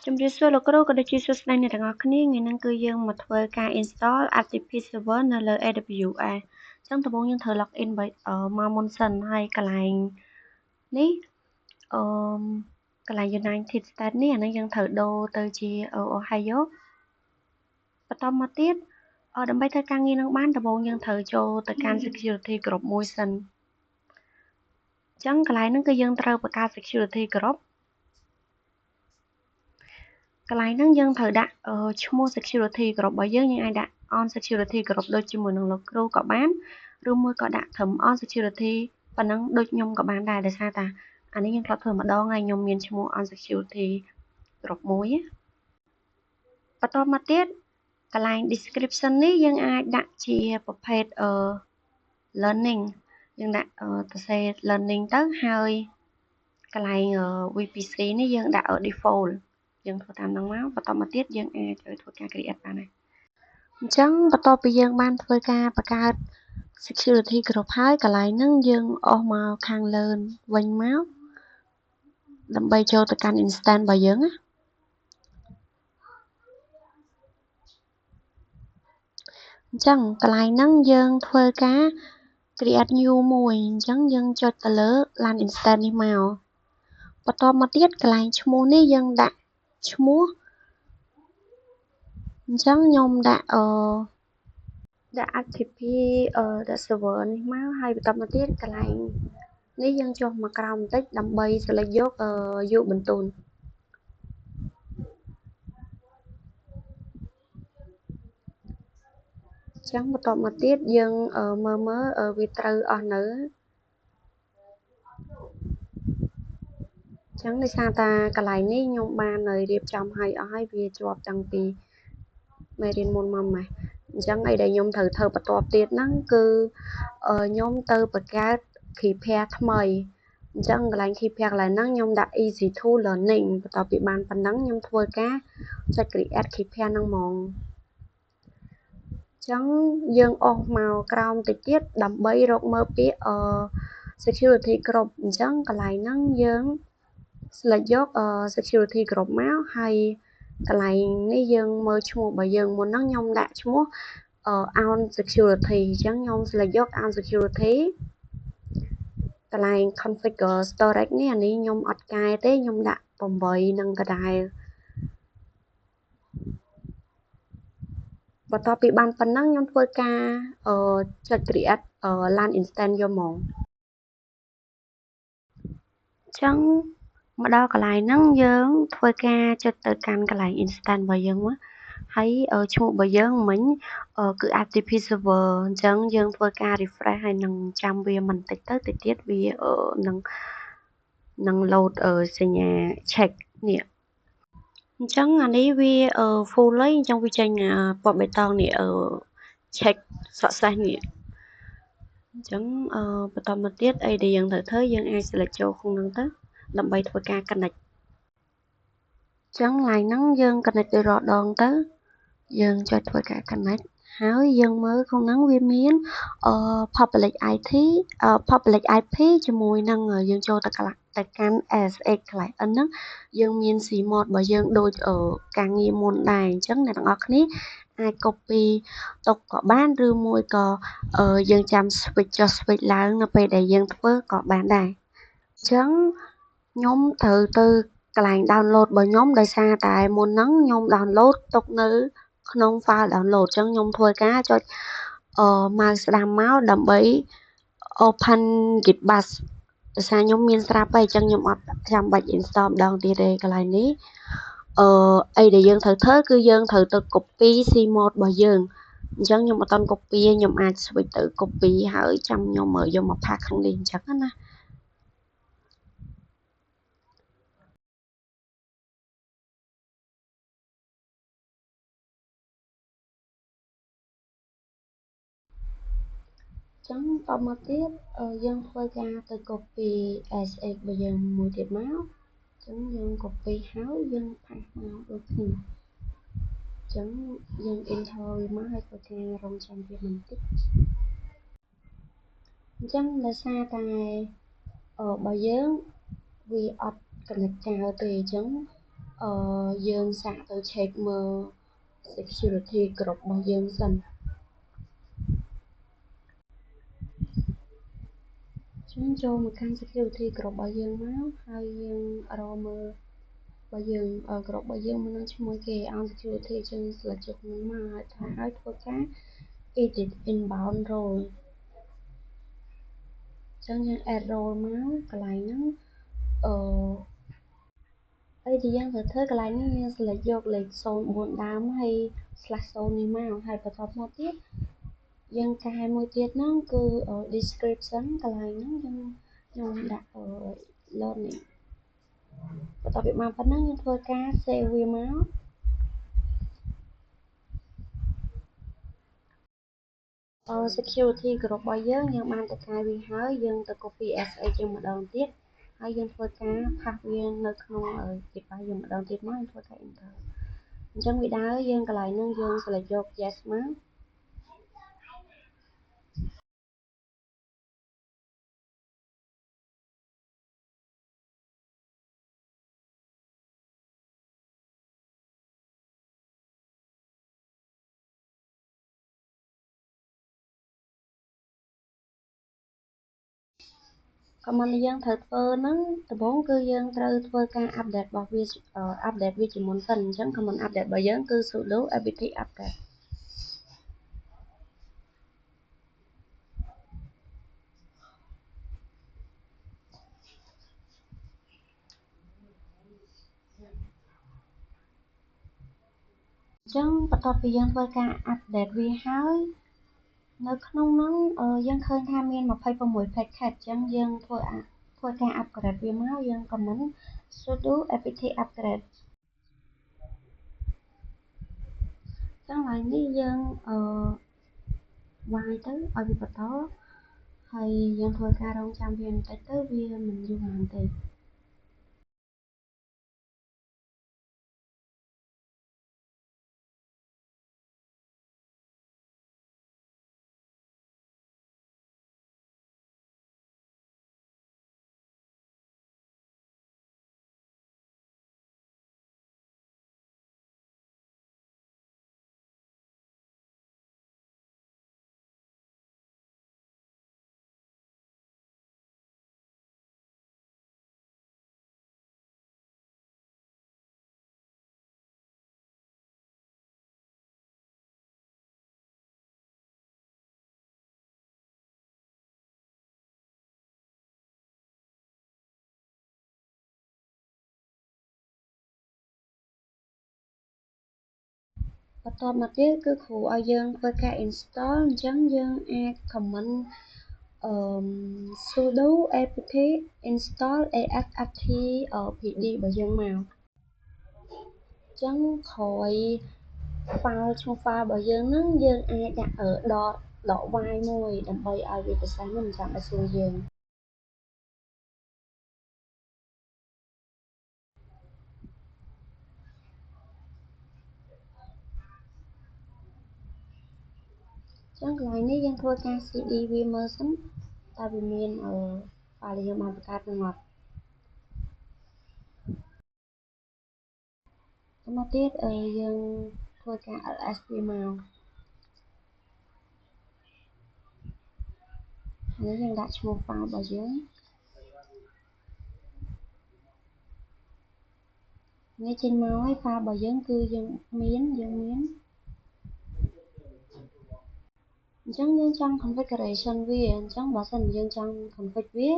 ជំរាបសួរលោកគ្រូក៏ដូចជាសួស្តីអ្នកទាំងអស់គ្នាថ្ងៃនេះគឺយើងមកធ្វើការ install RTP server នៅលើ AWS អញ្ចឹងដំបូងយើងត្រូវ login មកមុនសិនហើយកន្លែងនេះកន្លែង United States នេះអានេះយើងត្រូវដូរទៅជា Ohio បន្តមកទៀតដើម្បីធ្វើការងារនឹងបានដំបូងយើងត្រូវចូលទៅកាន់ security group មួយសិនអញ្ចឹងកន្លែងហ្នឹងគឺយើងត្រូវបង្កើត security groupកន្លែងហ្នឹងយើងត្រូវដាក់ឈ្មោះ security group របស់យើងអាចដាក់ on security group ដូចជាមួយនឹងលោកគ្រូក៏បានឬមួយក៏ដាក់ត្រឹម on security ប៉ុណ្ណឹងដូចខ្ញុំក៏បានដែរដោយសារតែអានេះខ្ញុំធ្លាប់ធ្វើម្ដងហើយខ្ញុំមានឈ្មោះ on security group មួយបន្តមកទៀតកន្លែង description នេះយើងអាចដាក់ជាប្រភេទlearning យើងដាក់ទៅសេ learning ទៅហើយកន្លែង VPC នេះយើងដាក់ default យើងធ្វើតាមហ្នឹងមកបន្តមកទៀតយើងអាចធ្វើការ create បានហើយអញ្ចឹងបន្ទាប់ពីយើងបានធ្វើការបង្កើត security group ហើយកន្លែងហ្នឹងយើងអស់មកខាងលើវិញមកដើម្បីចូលទៅកាន់ instance របស់យើងណាអញ្ចឹងកន្លែងហ្នឹងយើងធ្វើការ create new មួយអញ្ចឹងយើងចុចទៅលើ LAN instance នេះមកបន្តមកទៀតកន្លែងឈ្មោះនេះយើងដាក់ឈ្មោះអញ្ចឹងខ្ញុំដាក់RTP server នេះមកហើយបន្តមកទៀតកន្លែងនេះយើងចុះមកក្រោមបន្តិចដើម្បី select យកបន្ទូនអញ្ចឹងបន្តមកទៀតយើងមើលវាត្រូវអស់នៅអញ្ចឹងដោយសារតាកន្លែងនេះខ្ញុំបានរៀបចំឲ្យអស់ហើយវាជាប់តាំងពីមេរៀនមុនមកម៉េះអញ្ចឹងអីដែលខ្ញុំត្រូវធ្វើបន្ទាប់ទៀតហ្នឹងគឺខ្ញុំទៅបង្កើត key pair ថ្មីអញ្ចឹងកន្លែង key pair កន្លែងហ្នឹងខ្ញុំដាក់ easy to learning បន្ទាប់ពីបានប៉ុណ្ណឹងខ្ញុំធ្វើការចុច create key pair ហ្នឹងហ្មងអញ្ចឹងយើងអស់មកក្រោមតិចទៀតដើម្បីរកមើលពាក្យsecurity group អញ្ចឹងកន្លែងហ្នឹងយើង select យក security group មកហើយកន្លែងនេះយើងមើលឈ្មោះរបស់យើងមុនហ្នឹងខ្ញុំដាក់ឈ្មោះon security អញ្ចឹងខ្ញុំ select យក on security កន្លែង configure storage នេះអានេះខ្ញុំអត់កែទេខ្ញុំដាក់8នឹងដដែលបន្ទាប់ពីបានប៉ុណ្ណឹងខ្ញុំធ្វើការចុច create LAN instance យកហ្មងអញ្ចឹងមកដល់កន្លែងហ្នឹងយើងធ្វើការចុចទៅកាន់កន្លែង instance របស់យើងមកហើយឈ្មោះរបស់យើងមិញគឺ RTP server អញ្ចឹងយើងធ្វើការ refresh ហើយនឹងចាំវាមិនតិចទៅតិចទៀតវានឹង load សញ្ញា check នេះអញ្ចឹងអានេះវា full ហើយអញ្ចឹងវាចេញពណ៌បៃតងនេះcheck success នេះអញ្ចឹងបន្តមកទៀតអីដែលយើងត្រូវធ្វើយើងអាច select ចូលក្នុងហ្នឹងទៅដើម្បីធ្វើការ connect អញ្ចឹង line ហ្នឹងយើង connect ទៅរាល់ដងទៅយើងចុចធ្វើការ connect ហើយយើងមើលក្នុងហ្នឹងវាមានpublic IP ជាមួយនឹងយើងចូលទៅកាន់ ASX client ហ្នឹងយើងមាន CMOD របស់យើងដូចការងារមុនដែរអញ្ចឹងអ្នកទាំងអស់គ្នាអាច copy ទុកក៏បានឬមួយក៏យើងចាំ switch ចុះ switch ឡើងនៅពេលដែលយើងធ្វើក៏បានដែរអញ្ចឹងខ្ញុំត្រូវទៅកន្លែង download របស់ខ្ញុំដោយសារតែមុនហ្នឹងខ្ញុំ download ទុកនៅក្នុង file download អញ្ចឹងខ្ញុំធ្វើការចុចmouse ស្ដាំមកដើម្បី open git bash ដោយសារខ្ញុំមានស្រាប់ហើយអញ្ចឹងខ្ញុំអត់ចាំបាច់ install ម្ដងទៀតទេកន្លែងនេះអីដែលយើងត្រូវធ្វើគឺយើងត្រូវទៅ copy cmod របស់យើងអញ្ចឹងខ្ញុំអត់ទាន់ copy ទេខ្ញុំអាច switch ទៅ copy ហើយចាំខ្ញុំយកមកផាសខាងនេះអញ្ចឹងណាចឹងតមកទៀតយើងធ្វើការទៅ copy ASX របស់យើងមួយទៀតមកចឹងយើង copy ហើយយើងផាសមកដូចគ្នាចឹងយើង enter វាមកហើយធ្វើការរងចាំវាបន្តិចអញ្ចឹងដោយសារតែរបស់យើងវាអត់ connect ចោលទេអញ្ចឹង យើងសាកទៅ check មើល security គ្រប់របស់យើងសិនចឹងចូលមកកាន់ security គ្រប់របស់យើងមកហើយយើងរកមើលរបស់យើងគ្រប់របស់យើងមិននឹងឈ្មោះគេ on security ចឹង select យកនឹងមកហើយធ្វើការ edit inbound role ចឹងយើង add role មកកន្លែងហ្នឹងអីដែលយើងត្រូវធ្វើកន្លែងនេះយើង select យកលេខ04ដើមហើយ /0 នេះមកហើយបន្ទាប់មកទៀតយើងកែមួយទៀតហ្នឹងគឺ description កន្លែងហ្នឹងខ្ញុំដាក់learning បន្ទាប់ពីបានប៉ុណ្ណឹងយើងធ្វើការ save វាមក security គ្រប់របស់យើងបានទៅកែវាហើយយើងទៅ copy as អីជាងម្ដងទៀតហើយយើងធ្វើការផាសវានៅក្នុង device យើងម្ដងទៀតមកយើងធ្វើការ enter អញ្ចឹងវាដើរយើងកន្លែងហ្នឹងយើង select យក yes មកcommand យើងត្រូវធ្វើហ្នឹងដំបូងគឺយើងត្រូវធ្វើការ update របស់វា update វាជាមុនសិនអញ្ចឹង command update របស់យើងគឺ sudo apt update អញ្ចឹងបន្ទាប់ពីយើងធ្វើការ update វាហើយនៅក្នុងហ្នឹងយើងឃើញថាមាន26 packet អញ្ចឹងយើងធ្វើការ upgrade វាមកយើង command sudo apt upgrade ចឹងឡើយនេះយើងវាយទៅឲ្យវាបន្តហើយយើងធ្វើការរងចាំវាបន្តិចទៅវាមិនយូរប៉ុន្មានទេបន្ទាប់មកទៀតគឺគ្រូឲ្យយើងធ្វើការ install អញ្ចឹងយើងអាច command sudo apt install asft pd របស់យើងមកអញ្ចឹងក្រោយ file ឈ្មោះ file របស់យើងហ្នឹងយើងអាចដាក់ដក y មួយដើម្បីឲ្យវាពិសេសមិនចាំឲ្យសួរយើងចឹងកន្លែងនេះយើងធ្វើការ cd វាមើលសិនតើវាមានfile ដែលយើងបានបង្កើតនឹងអត់មកទៀតយើងធ្វើការ ls វាមកហើយយើងដាក់ឈ្មោះ file របស់យើងនេះចេញមកហើយ file របស់យើងគឺយើងមានអញ្ចឹងយើងចង់ configuration វាអញ្ចឹងបើសិនយើងចង់ config វា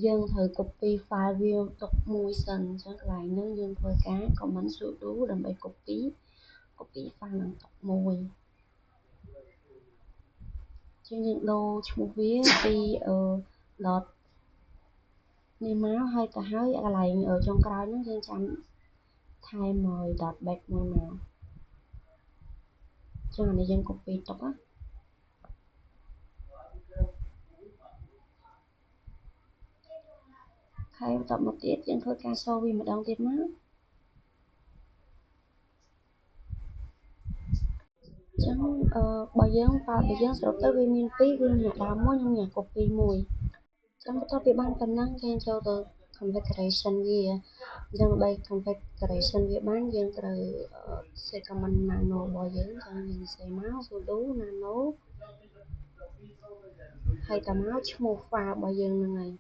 យើងត្រូវ copy file វាទុកមួយសិនអញ្ចឹងកន្លែងហ្នឹងយើងធ្វើការ command sudo ដើម្បី copy file ហ្នឹងទុកមួយជាងយើងដូរឈ្មោះវាពី dot នេះមកហើយទៅហើយកន្លែងចុងក្រោយហ្នឹងយើងចាំថែម dot back មួយមកចឹងអានេះយើង copy ទុកណាហើយបន្តមកទៀតយើងធ្វើការ show វាម្ដងទៀតមកចឹងបើយើង file របស់យើងសរុបទៅវាមាន2គឺមានដើមមួយនិងមាន copy មួយចឹងបន្ទាប់ពីបានប៉ុណ្ណឹងយើងចូលទៅ configuration វា Dân đây configurationវាបានយើងត្រូវ set command nano របស់យើងចឹងយើងសេមក sudo nano ហើយតមកឈ្មោះ file របស់យើងហ្នឹងហើយ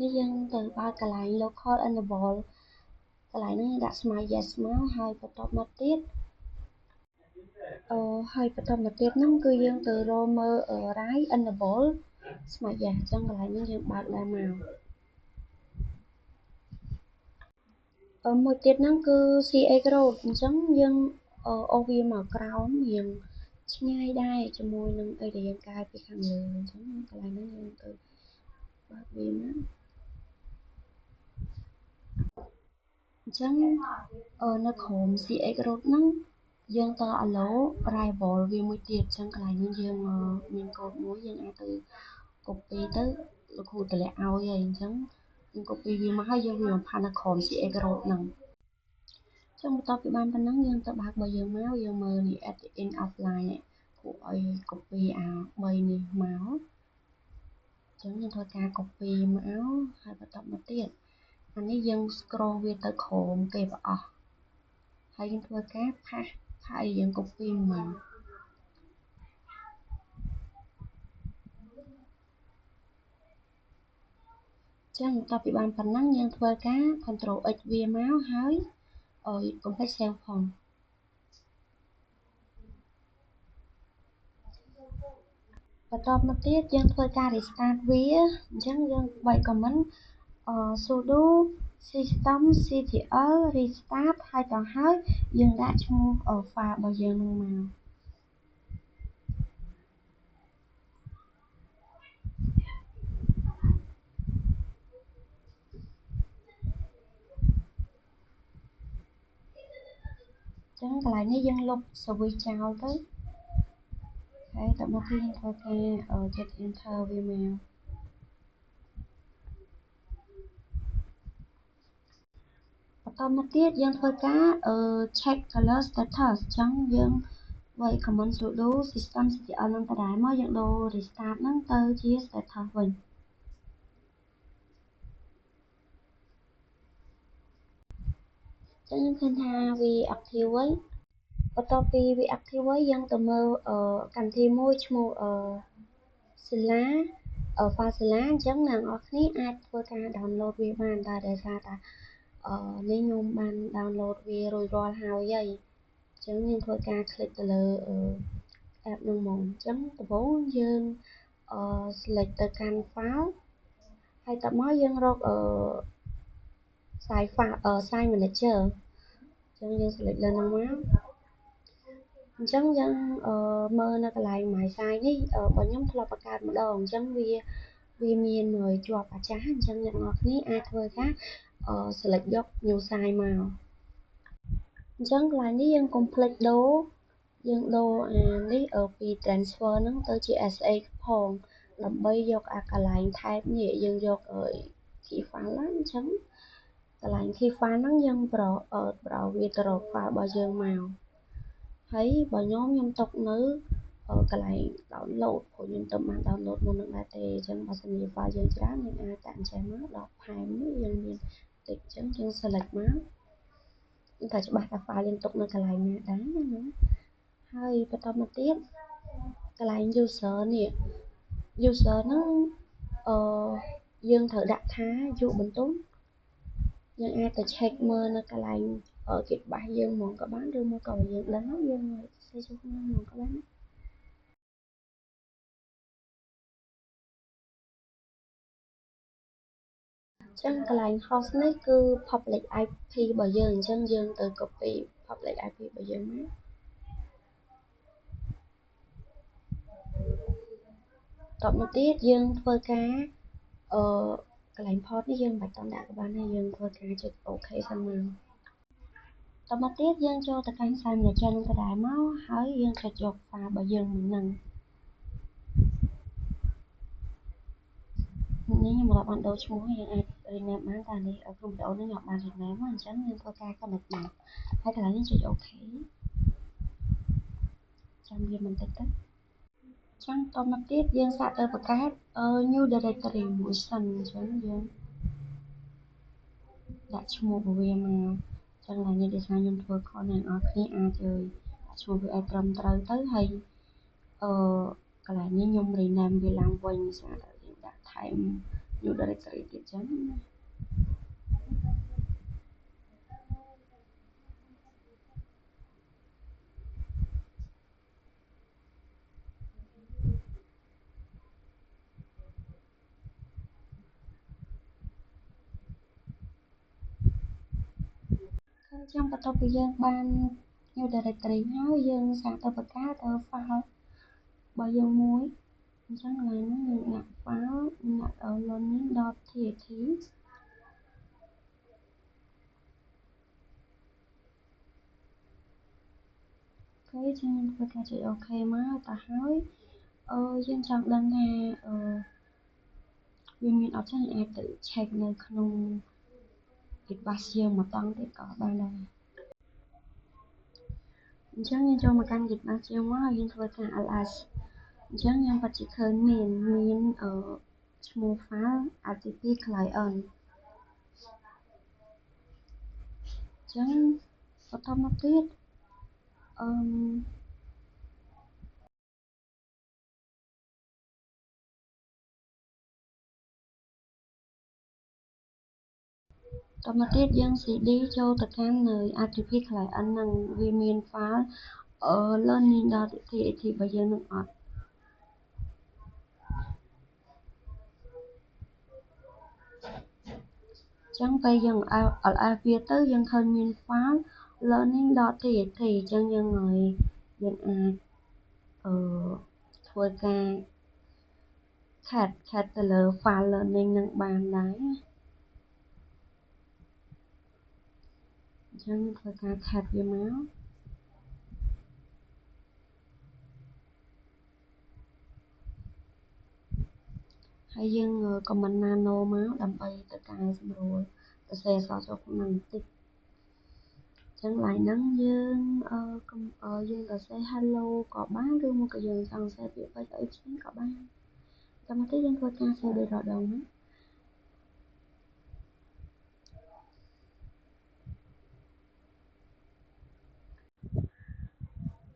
នេះយើងទៅបើកកន្លែង local enable កន្លែងហ្នឹងដាក់ smart yes មកហើយបន្ទាប់មកទៀតហ្នឹងគឺយើងទៅរកមើល right enable smart yes អញ្ចឹងកន្លែងនេះយើងបើកឡើងមកមួយទៀតហ្នឹងគឺ CA Growth អញ្ចឹងយើងអូសវាមកក្រោមរៀងឆ្ងាយដែរជាមួយនឹងអីដែលយើងកាយពីខាងលើអញ្ចឹងកន្លែងហ្នឹងយើងទៅបើកវាមកអញ្ចឹងនៅក្រោម CA Growth ហ្នឹងយើងត allow rival វាមួយទៀតអញ្ចឹងកន្លែងនេះយើងមានកូដមួយយើងអាចទៅ copy ទៅលោកគ្រូតម្លាក់ឲ្យហើយអញ្ចឹងយើង copy វាមកហើយយើងវាបំផាត់នៅក្រោម CA Growth ហ្នឹងចឹងបន្ទាប់ពីបានប៉ុណ្ណឹងយើងទៅបើករបស់យើងមកយើងមើលនេះ at the end of line នេះគួរឲ្យ copy អា3នេះមកចឹងយើងធ្វើការ copy មកហើយបន្តមកទៀតអានេះយើង scroll វាទៅក្រោមគេប្រអស់ហើយយើងធ្វើការផាសឲ្យយើង copy មកចឹងបន្ទាប់ពីបានប៉ុណ្ណឹងយើងធ្វើការ control X វាមកហើយកុំភ្លេច save ផងបន្ទាប់មកទៀតយើងធ្វើការ restart វាអញ្ចឹងយើងបែក comment sudo systemctl restart ហើយដល់ហើយយើងដាក់ឈ្មោះ file របស់យើងនឹងមកចឹងកន្លែងនេះយើងលុប switch ចោលទៅហើយតមកទៀតយើងធ្វើការចុច enter វាមកបន្តមកទៀតយើងធ្វើការ check color status អញ្ចឹងយើងវាយ command sudo systemctl នឹងដដែលមកយើងដូរ restart ហ្នឹងទៅជា status វិញចឹងយើងឃើញថាវា active ហើយបន្ទាប់ពីវា active ហើយយើងទៅមើលកម្មវិធីមួយឈ្មោះSila file Sila អញ្ចឹងអ្នកនរគ្នាអាចធ្វើការ download វាបានតែដោយសារតែនេះខ្ញុំបាន download វារួចរាល់ហើយអញ្ចឹងយើងធ្វើការ click ទៅលើ app ហ្នឹងហ្មងអញ្ចឹងដំបូងយើងselect ទៅកាន់ file ហើយតមកយើងរកsite manager អញ្ចឹងយើង select លើហ្នឹងមកអញ្ចឹងយើងមើលនៅកន្លែង my site នេះបើខ្ញុំធ្លាប់បង្កើតម្ដងអញ្ចឹងវាមានជាប់អាចារ្យអញ្ចឹងអ្នកនរគ្នាអាចធ្វើការselect យក new site មកអញ្ចឹងកន្លែងនេះយើងកុំភ្លេចដូរយើងដូរអានេះពី transfer ហ្នឹងទៅជា SA ផងដើម្បីយកអាកន្លែង type នេះយើងយកkey file អញ្ចឹងកន្លែង key file ហ្នឹងយើងប្រវាទៅរក file របស់យើងមកហើយបើខ្ញុំទុកនៅកន្លែង download ព្រោះខ្ញុំទៅបាន download មុននឹងដែរទេអញ្ចឹងបើសិនជា file យើងច្រើនយើងអាចដាក់អញ្ចឹងមកដល់ time នេះយើងមានតិចអញ្ចឹងយើង select មកតែច្បាស់ថា file យើងទុកនៅកន្លែងណាដែរណាហើយបន្តមកទៀតកន្លែង user នេះ user ហ្នឹងយើងត្រូវដាក់ថាយុបន្ទុំយើងអាចទៅ check មើលនៅកន្លែងគេបាសយើងហ្មងក៏បានឬមកក៏យើងដឹងយើងសេចូលក្នុងហ្មងក៏បានចឹងកន្លែង host នេះគឺ public IP របស់យើងអញ្ចឹងយើងទៅ copy public IP របស់យើងមកតបមកទៀតយើងធ្វើការកន្លែង port នេះយើងមិនបាច់ដាក់ក៏បានហើយយើងធ្វើការចុច OK សិនមកតមកទៀតយើងចូលទៅកាន់ Site Manager នឹងដដែលមកហើយយើងចុចយក file របស់យើងមួយហ្នឹងនេះខ្ញុំរាប់បានដូរឈ្មោះយើងអាច rename បានតែនេះក្នុងវីដេអូនេះខ្ញុំបាន rename អញ្ចឹងយើងធ្វើការ connect មកហើយកន្លែងនេះចុច OK ចាំវាមិនតិចទៅចឹងតមកទៀតយើងសាកទៅបង្កើត new directory មួយសិនអញ្ចឹងយើងដាក់ឈ្មោះរបស់វាមកចឹងឡើយនេះដោយសារខ្ញុំធ្វើខុសអ្នកនរគ្នាអាចដាក់ឈ្មោះវាឲ្យត្រឹមត្រូវទៅហើយកន្លែងនេះខ្ញុំ rename វាឡើងវិញស្អាតយើងដាក់ថែម new directory ទៀតចឹងណាចឹងបន្ទាប់ពីយើងបាន new directory ហើយយើងសាកទៅបង្កើត file របស់យើងមួយអញ្ចឹងកន្លែងនេះយើងដាក់ file ដាក់ learning.txt អូខេចឹងធ្វើការចុចអូខេមកទៅហើយយើងចង់ដឹងថាវាមានអត់ចឹងអាចទៅ check នៅក្នុង Gitbash យើងមកតង់ទៀតក៏បានដែរអញ្ចឹងយើងចូលមកកាន់ Gitbash យើងមកហើយយើងធ្វើការ ls អញ្ចឹងខ្ញុំពិតជាឃើញមានឈ្មោះ file http client អញ្ចឹងបន្តមកទៀតតមកទៀតយើង cd ចូលទៅកាន់នៅ http client ហ្នឹងវាមាន file learning.txt របស់យើងនឹងអត់ចឹងពេលយើង ls វាទៅយើងឃើញមាន file learning.txt ចឹងយើងអាចធ្វើការ cat ទៅលើ file learning នឹងបានដែរអញ្ចឹងធ្វើការ cat វាមកហើយយើង comment nano មកដើម្បីទៅកែសម្រួលទៅសេអក្សរចូលក្នុងបន្តិចចឹងឡើយហ្នឹងយើងសរសេរ hello ក៏បានឬមកក៏យើងចង់សរសេរពាក្យពេចន៍អីផ្សេងក៏បានចាំមកទៀតយើងធ្វើការ save ដូចរដងហ្នឹង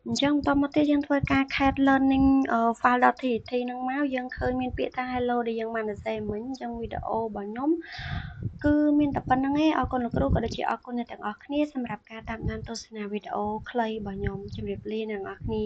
អញ្ចឹងបន្តមកទៀតយើងធ្វើការ cat learning file.txt ហ្នឹងមកយើងឃើញមានពាក្យថា hello ដែលយើងបានសរសេរមិញអញ្ចឹងវីដេអូរបស់ខ្ញុំគឺមានតែប៉ុណ្្នឹងឯងអរគុណលោកគ្រូក៏ដូចជាអរគុណអ្នកទាំងអស់គ្នាសម្រាប់ការតាមដានទស្សនាវីដេអូខ្លីរបស់ខ្ញុំជម្រាបលាអ្នកទាំងអស់គ្នា